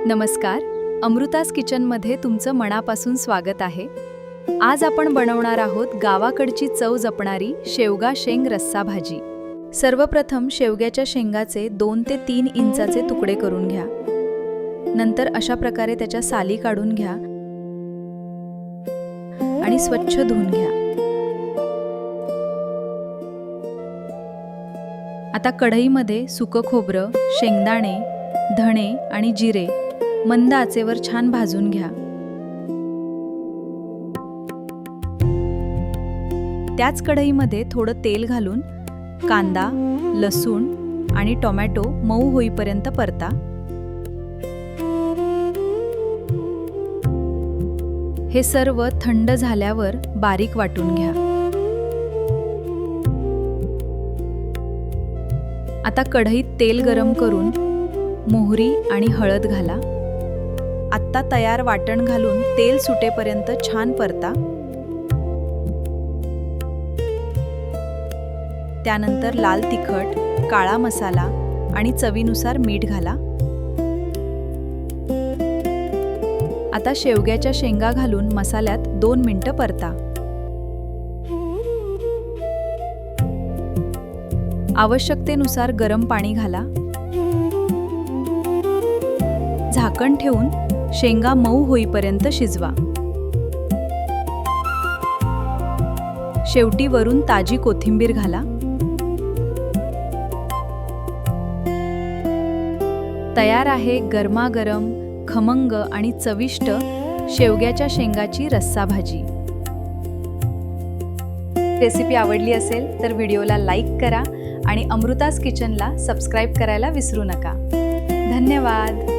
नमस्कार, अमृतास किचनमध्ये तुमचं मनापासून स्वागत आहे. आज आपण बनवणार आहोत गावाकडची चव जपणारी शेवगा शेंग रस्सा भाजी. सर्वप्रथम शेवग्याच्या शेंगाचे 2 ते 3 इंचाचे तुकडे करून घ्या. नंतर अशा प्रकारे त्याच्या साली काढून घ्या आणि स्वच्छ धुवून घ्या. आता कढईमध्ये सुकं खोबरं, शेंगदाणे, धणे आणि जिरे मंद आचेवर छान भाजून घ्या. त्याच कढईमध्ये थोडं तेल घालून कांदा, लसूण आणि टोमॅटो मऊ होईपर्यंत परता. हे सर्व थंड झाल्यावर बारीक वाटून घ्या. आता कढईत तेल गरम करून मोहरी आणि हळद घाला. आत्ता तयार वाटण घालून तेल सुटेपर्यंत छान परता. त्यानंतर लाल तिखट, काळा मसाला आणि चवीनुसार मीठ घाला. आता शेवग्याच्या शेंगा घालून मसाल्यात 2 मिनिटं परता. आवश्यकतेनुसार गरम पाणी घाला. झाकण ठेवून शेंगा मऊ होईपर्यंत शिजवा. शेवटी वरून ताजी कोथिंबीर घाला. तयार आहे गरमागरम, खमंग आणि चविष्ट शेवग्याच्या शेंगाची रस्सा भाजी. रेसिपी आवडली असेल तर व्हिडिओला लाईक करा आणि अमृतास किचनला सबस्क्राईब करायला विसरू नका. धन्यवाद.